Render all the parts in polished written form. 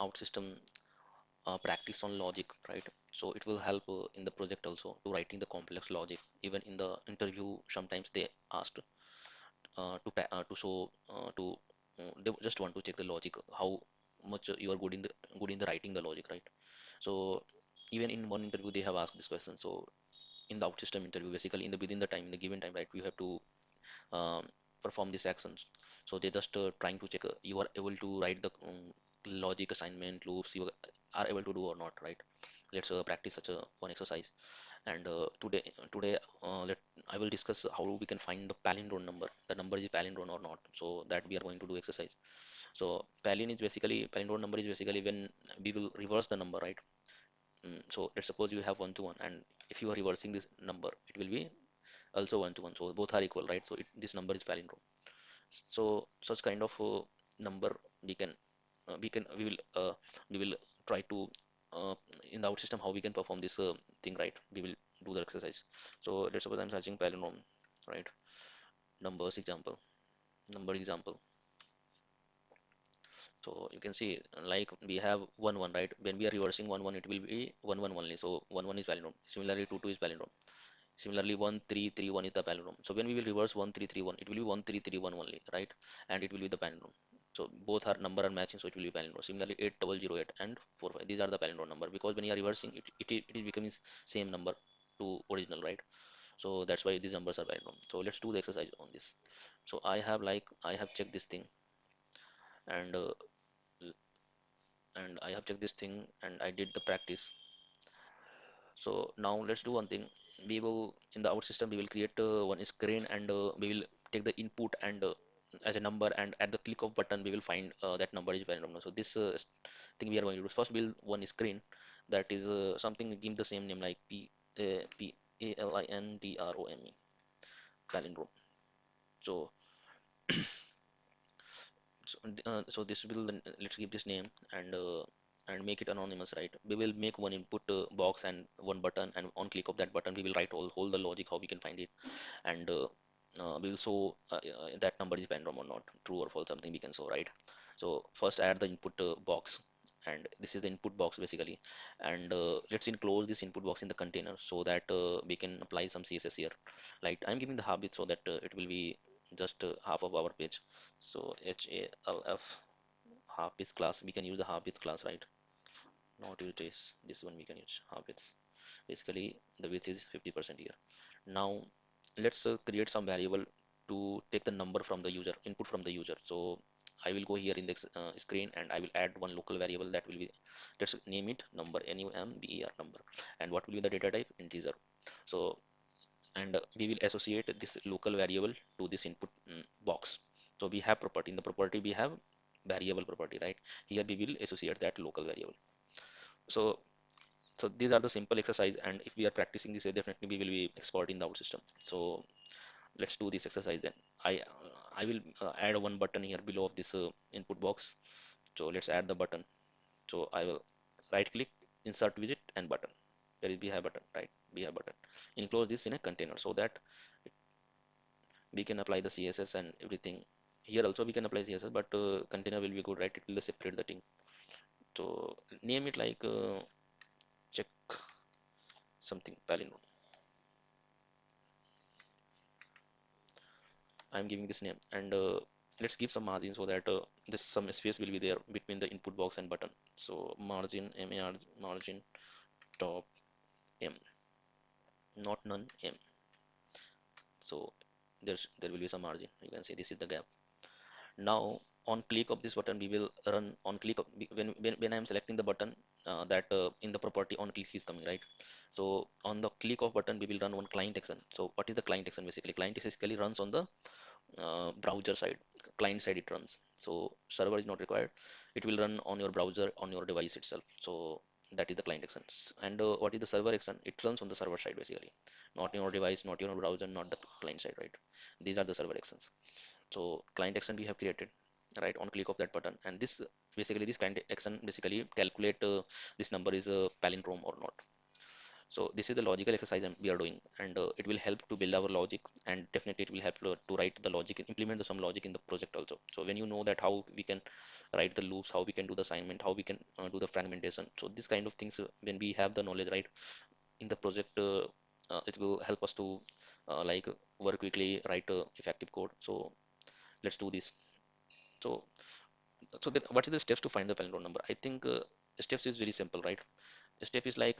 OutSystem practice on logic, right? So it will help in the project also to writing the complex logic. Even in the interview, sometimes they asked to show they just want to check the logic, how much you are good in the writing the logic, right? So even in one interview they have asked this question. So in the OutSystem interview, basically in the within the time, in the given time, right, we have to um, perform these actions. So they just trying to check you are able to write the logic assignment loops, you are able to do or not, right? Let's practice such a one exercise. And today let I will discuss how we can find the palindrome number, the number is palindrome or not. So that we are going to do exercise. So palindrome number is basically when we will reverse the number, right? So let's suppose you have 1 to 1, and if you are reversing this number, it will be also 1 to 1, so both are equal, right? So this number is palindrome. So such kind of number we can we will try to uh, in the out system how we can perform this thing, right? We will do the exercise. So let's suppose I'm searching palindrome, right? Numbers example, number example. So you can see like we have 1 1, right? When we are reversing 1 1, it will be 1 1 only. So 1 1 is palindrome. Similarly 2 2 is palindrome. Similarly 1 3 3 1 is the palindrome. So when we will reverse 1 3 3 1, it will be 1 3 3 1 only, right? And it will be the palindrome. So both are number are matching, so it will be palindrome. Similarly 8008 and 45, these are the palindrome number, because when you are reversing it, it is becoming same number to original, right? So that's why these numbers are palindrome. So let's do the exercise on this. So I have checked this thing, and I have checked this thing and I did the practice. So now let's do one thing. We will in the out system we will create one screen, and we will take the input and as a number, and at the click of button we will find that number is valid or not. So this thing we are going to do, first build one screen that is something give the same name like Palindrome, palindrome. So so this will let's give this name, and make it anonymous, right? We will make one input box and one button, and on click of that button we will write all the logic how we can find it. And we will show that number is random or not, true or false, something we can show, right? So first add the input box, and this is the input box basically. And let's enclose this input box in the container so that we can apply some CSS here. Like I'm giving the habit so that it will be just half of our page. So half, half is class, we can use the half width class, right? Not it is this one, we can use half width. Basically the width is 50% here. Now let's create some variable to take the number from the user, input from the user. So I will go here in the screen, and I will add one local variable that will be, let's name it number, number. And what will be the data type? Integer. So and we will associate this local variable to this input box. So we have property, in the property we have variable property, right? Here we will associate that local variable. So these are the simple exercise, and if we are practicing this, definitely we will be expert in the out system. So let's do this exercise then. I will add one button here below of this input box. So let's add the button. So I will right click, insert widget and button. There is behind button, right? Behind button. Enclose this in a container so that we can apply the CSS and everything. Here also we can apply CSS, but container will be good, right? It will separate the thing. So name it like check something palindrome. I'm giving this name, and let's give some margin so that this some space will be there between the input box and button. So margin margin top m, not none m. So there will be some margin. You can see this is the gap. Now on click of this button, we will run on click of, when I am selecting the button, that in the property on click is coming, right? So on the click of button, we will run one client action. So what is the client action? Basically client basically runs on the browser side, client side it runs. So server is not required, it will run on your browser, on your device itself. So that is the client actions. And what is the server action? It runs on the server side basically, not your device, not your browser, not the client side, right? These are the server actions. So client action we have created, right, on click of that button. And this basically this client action basically calculate this number is a palindrome or not. So this is the logical exercise we are doing, and it will help to build our logic, and definitely it will help to write the logic, implement some logic in the project also. So when you know that how we can write the loops, how we can do the assignment, how we can do the fragmentation. So this kind of things, when we have the knowledge, right, in the project, it will help us to like work quickly, write effective code. So let's do this. So then what is the steps to find the palindrome number? I think steps is very simple, right? Step is like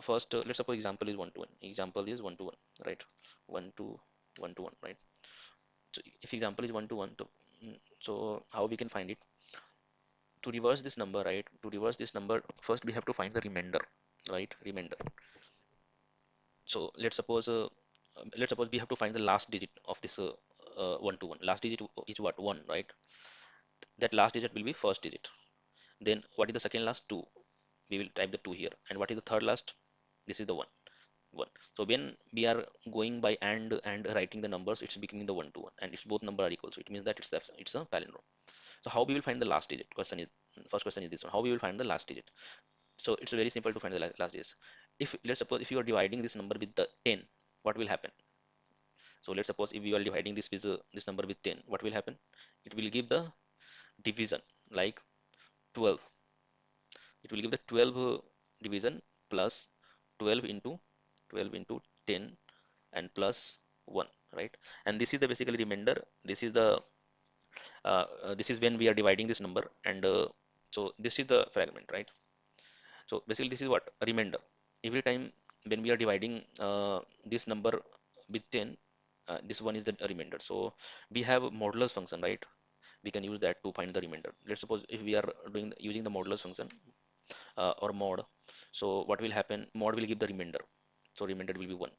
first, let's suppose example is one to one. Example is one to one, right? One to one to one, right? So if example is one to one, so how we can find it? To reverse this number, right? To reverse this number, first we have to find the remainder, right? Remainder. So let's suppose we have to find the last digit of this one to one. Last digit is what? One, right? That last digit will be first digit. Then what is the second last? Two. We will type the two here. And what is the third last? This is the one. One. So when we are going by and writing the numbers, it's becoming the one to one, and it's both number are equal. So it means that it's a palindrome. So how we will find the last digit? Question is First question is this one. How we will find the last digit? So it's very simple to find the last digit. If let's suppose if you are dividing this number with the 10, what will happen? So let's suppose if you are dividing this with this number with 10, what will happen? It will give the division like 12. It will give the 12 division plus 12 into 12 into 10 and plus 1, right? And this is the basically remainder. This is the this is when we are dividing this number, and so this is the fragment, right? So basically this is what remainder. Every time when we are dividing this number with 10, this one is the remainder. So we have modulus function, right? We can use that to find the remainder. Let's suppose if we are using the modulus function or mod, so what will happen? Mod will give the remainder, so remainder will be 1.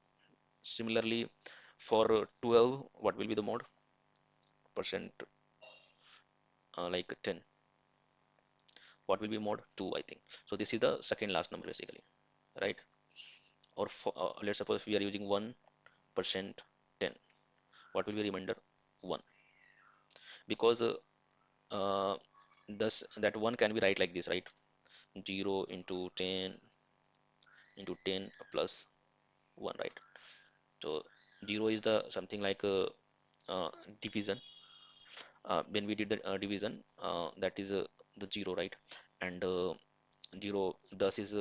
Similarly, for 12, what will be the mod? Percent like 10. What will be mod? 2, I think. So this is the second last number basically, right? Or for, let's suppose we are using 1% 10. What will be remainder? 1. Because thus that 1 can be write like this, right? 0 into 10 into 10 plus 1, right? So 0 is the something like uh, division. When we did the division, that is the 0, right? And 0 thus is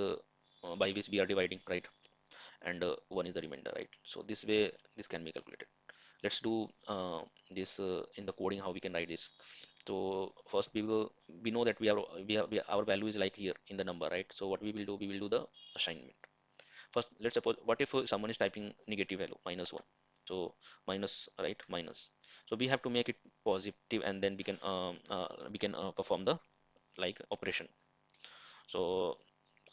by which we are dividing, right? And 1 is the remainder, right? So this way this can be calculated. Let's do this in the coding, how we can write this. So first we know that our value is like here in the number, right? So what we will do the assignment. First, let's suppose what if someone is typing negative value -1. So minus, right? Minus. So we have to make it positive, and then we can perform the like operation. So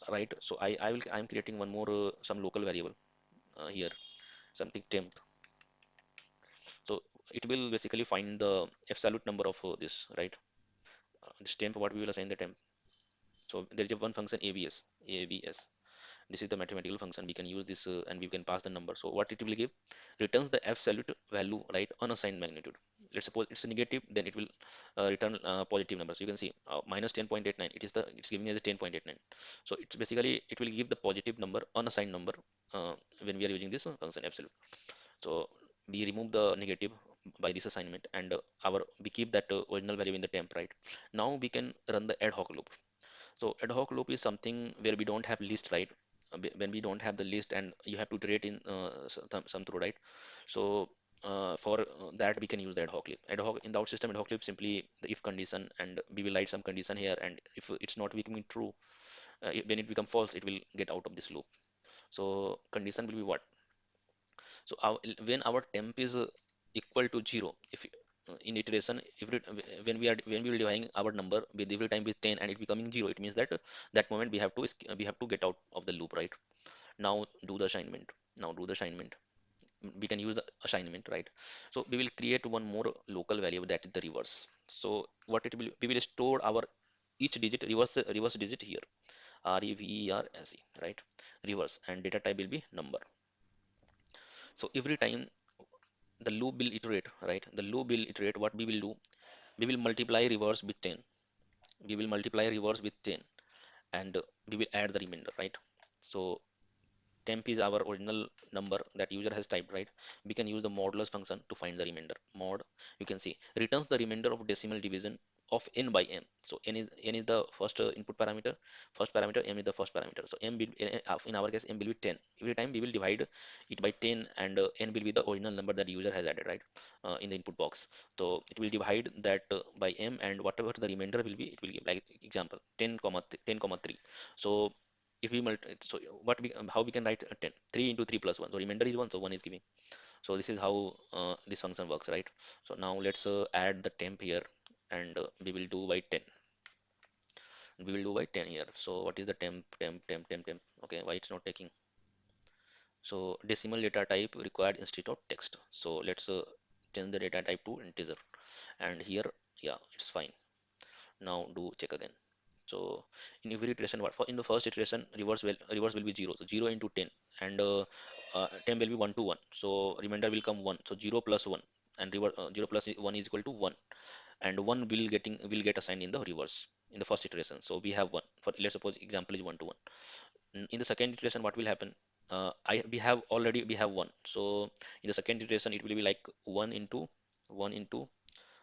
right. So I'm creating one more some local variable here, something temp. So it will basically find the absolute number of this, right? This temp, what we will assign the temp. So there is a one function abs. This is the mathematical function. We can use this and we can pass the number. So what it will give? Returns the absolute value, right? Unassigned magnitude. Let's suppose it's a negative, then it will return positive number. So you can see minus 10.89. It's giving us a 10.89. So it's basically it will give the positive number, unassigned number when we are using this function absolute. So we remove the negative by this assignment, and our we keep that original value in the temp, right? Now we can run the ad hoc loop. So ad hoc loop is something where we don't have list, right? When we don't have the list and you have to iterate in some through, right? So for that we can use the ad hoc loop. Ad hoc in the out system, ad hoc loop simply the if condition, and we will write some condition here, and if it's not becoming true, when it become false, it will get out of this loop. So condition will be what? So when our temp is equal to 0, if in iteration, when we will divide our number with every time with 10 and it becoming 0, it means that that moment we have to get out of the loop, right? Now do the assignment. Now do the assignment. We can use the assignment, right? So we will create one more local variable, that is the reverse. So what it will, we will store our each digit, reverse digit here, reverse, right? Reverse, and data type will be number. So every time the loop will iterate, right? The loop will iterate. What we will do, we will multiply reverse with 10. We will multiply reverse with 10, and we will add the remainder, right? So temp is our original number that user has typed, right? We can use the modulus function to find the remainder. Mod, you can see, returns the remainder of decimal division of n by m. So n is the first input parameter, m is the first parameter. So m will, in our case, m will be 10. Every time we will divide it by 10, and n will be the original number that user has added, right, in the input box. So it will divide that by m, and whatever the remainder will be, it will give, like example, 10 comma 10 comma 3. So if we multiply, so what we how we can write 10, 3 into 3 plus 1, so remainder is 1, so 1 is giving. So this is how this function works, right? So now let's add the temp here, and we will do by 10. We will do by 10 here. So what is the temp? Okay, why it's not taking? So decimal data type required instead of text. So let's change the data type to integer, and here, yeah, it's fine. Now do check again. So in every iteration, what for, in the first iteration, reverse will be 0, so 0 into 10, and temp will be 1 to 1, so remainder will come 1, so 0 plus 1, and 0 plus 1 is equal to 1, and 1 will get assigned in the reverse in the first iteration. So we have 1, for let's suppose example is 1 to 1. In the second iteration, what will happen? We have 1, so in the second iteration it will be like 1 into 1 into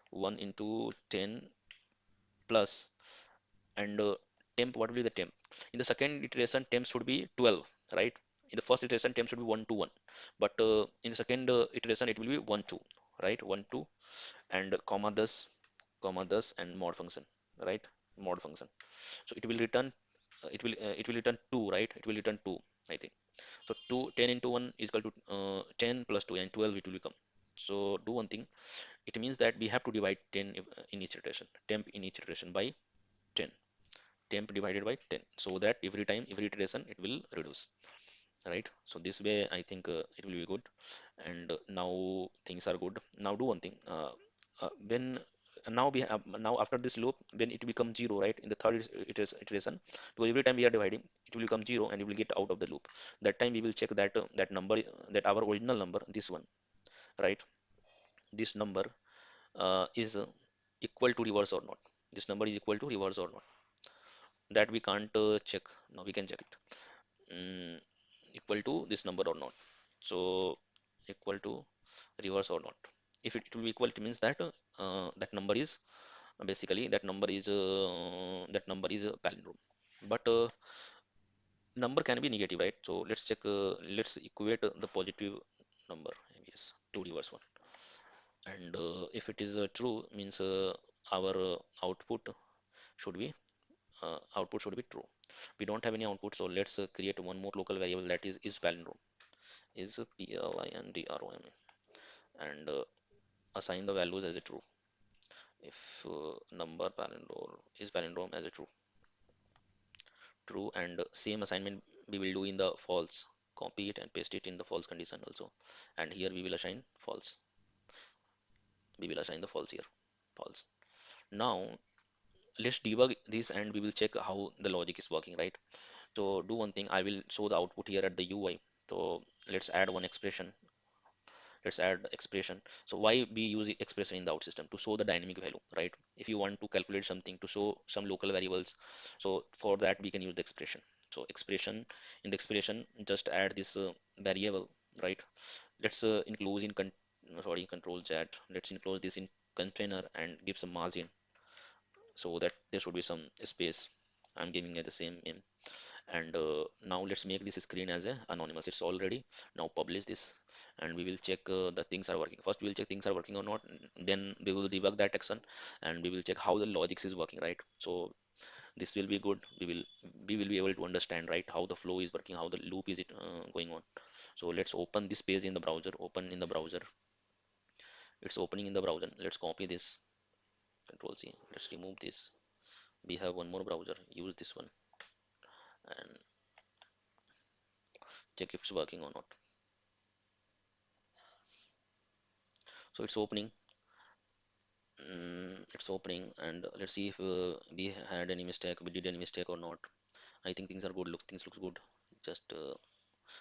1 into 10 plus, and temp, what will be the temp? In the second iteration, temp should be 12, right? In the first iteration, temp should be 1 to 1, but in the second iteration it will be 1 2, right? 1 2, and comma thus, and mod function, right? Mod function. So it will return, it will return 2, right? It will return 2, I think. So 10 into 1 is equal to 10 plus 2, and 12 it will become. So do one thing, it means that we have to divide 10 in each iteration, temp in each iteration by 10, temp divided by 10, so that every time, every iteration, it will reduce, right? So this way I think it will be good. And now things are good. Now do one thing, when now we have, now after this loop, when it becomes 0, right, in the third iteration, because every time we are dividing, it will become 0, and you will get out of the loop. That time we will check that that number, that our original number, this one, right, this number is equal to reverse or not. This number is equal to reverse or not, that we can't check. Now we can check it, equal to this number or not. So equal to reverse or not. If it will be equal, it means that that number is, basically that number is a palindrome. But number can be negative, right? So let's check, let's equate the positive number, yes, to reverse one. And if it is true, means our output should be true. We don't have any output, so let's create one more local variable, that is palindrome, is Palindrome, and assign the values as a true. If number palindrome as a true, and same assignment we will do in the false. Copy it and paste it in the false condition also, and here we will assign false. We will assign the false here, false. Now let's debug this, and we will check how the logic is working, right? So do one thing, I will show the output here at the UI. So let's add one expression. Let's add expression. So why we use expression in the out system? To show the dynamic value, right? If you want to calculate something, to show some local variables, so for that we can use the expression. So expression, in the expression, just add this variable, right? Let's include in sorry, control chat, let's include this in container and give some margin, so that there should be some space. I'm giving it the same name. And now let's make this screen as a anonymous. It's already, now publish this, and we will check the things are working. First we will check things are working or not, then we will debug that action, and we will check how the logics is working, right? So this will be good. We will be able to understand, right, how the flow is working, how the loop is it going on. So let's open this page in the browser. Open in the browser. It's opening in the browser. Let's copy this, control C. Let's remove this. We have one more browser, use this one, and check if it's working or not. So it's opening. It's opening, and let's see if we had any mistake, we did any mistake or not. I think things are good. Things looks good. Just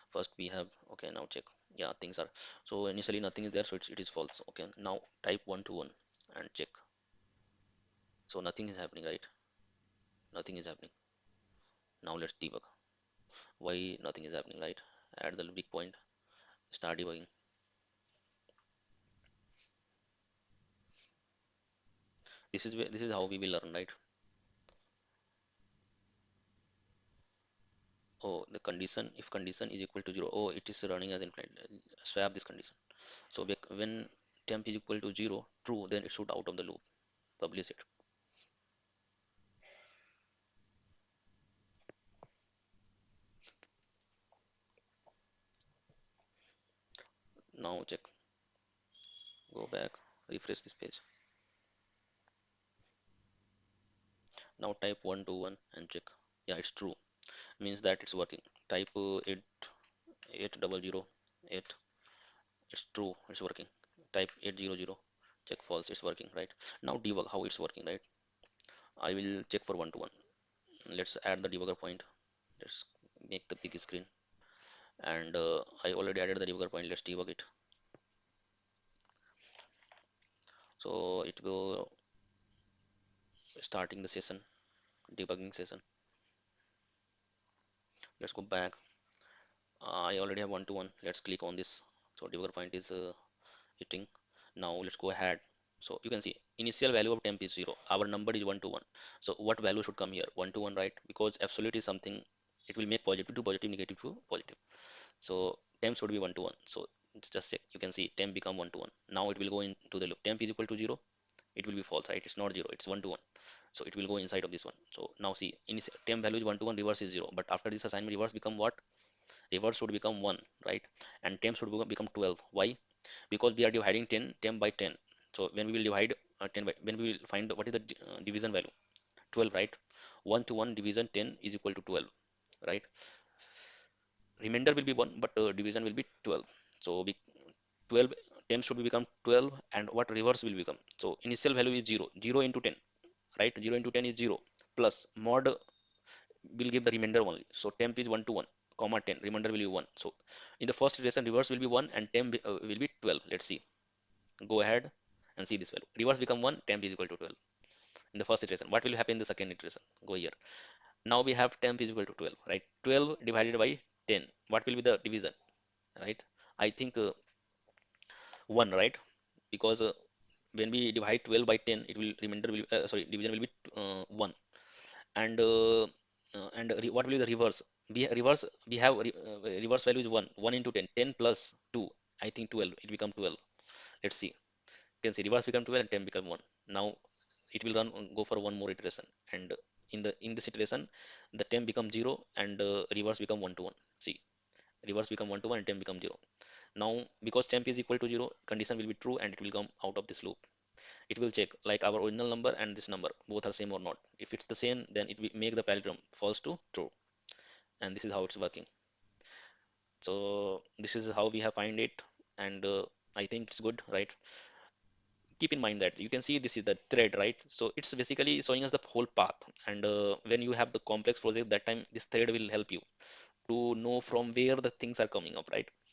first we have, okay, now check. Yeah, things are, so initially nothing is there, so it is false. Okay, now type 1 to 1 and check. So nothing is happening, right? Nothing is happening. Now let's debug why nothing is happening, right? add the big point, start debugging. This is how we will learn, right? Oh, the condition, if condition is equal to 0, oh, it is running as infinite. Swap this condition. So when temp is equal to 0, true, then it should out of the loop. Publish it. Now check, go back, refresh this page. Now type 121 and check. Yeah, it's true. Means that it's working. Type 800 8. It's true. It's working. Type 800. Check false. It's working, right? Now debug how it's working, right? I will check for 121. Let's add the debugger point. Let's make the big screen. And I already added the debugger point. Let's debug it. So it will starting the session, debugging session. Let's go back. I already have 121. Let's click on this. So debugger point is hitting. Now let's go ahead. So you can see initial value of temp is 0. Our number is 121. So what value should come here? 121, right? Because absolute is something, it will make positive to positive, negative to positive. So temp should be 121. So it's just check. You can see temp become 121. Now it will go into the loop. Temp is equal to 0. It will be false, right? It's not 0. It's 121. So it will go inside of this one. So now see, initial temp value is 121. Reverse is 0. But after this assignment, reverse become what? Reverse should become 1, right? And temp should become 12. Why? Because we are dividing 10 temp by 10. So when we will divide 10 by, when we will find what is the division value, 12, right? 1 to 1 division 10 is equal to 12, right? Remainder will be 1, but division will be 12. So we 12 10 should become 12, and what reverse will become? So initial value is 0, 0 into 10, right? 0 into 10 is 0, plus mod will give the remainder only. So temp is 1 to 1 comma 10, remainder will be 1. So in the first iteration, reverse will be 1 and temp will be 12. Let's see. Go ahead and see this value. Reverse become 1, temp is equal to 12 in the first iteration. What will happen in the second iteration? Go here. Now we have temp is equal to 12, right? 12 divided by 10. What will be the division, right? I think 1, right? Because when we divide 12 by 10, it will remainder will sorry, division will be 1. And what will be the reverse? We have reverse value is 1. 1 into 10. 10 plus 2. I think 12. It become 12. Let's see. You can see reverse become 12 and temp become 1. Now it will run go for one more iteration, and in this iteration the temp become 0 and reverse become 1 to 1. See, reverse become 1 to 1 and temp become 0. Now because temp is equal to 0, condition will be true and it will come out of this loop. It will check like our original number and this number both are same or not. If it's the same, then it will make the palindrome false to true, and this is how it's working. So this is how we have find it, and I think it's good, right? Keep in mind that you can see this is the thread, right? So it's basically showing us the whole path, and when you have the complex project, that time this thread will help you to know from where the things are coming up, right?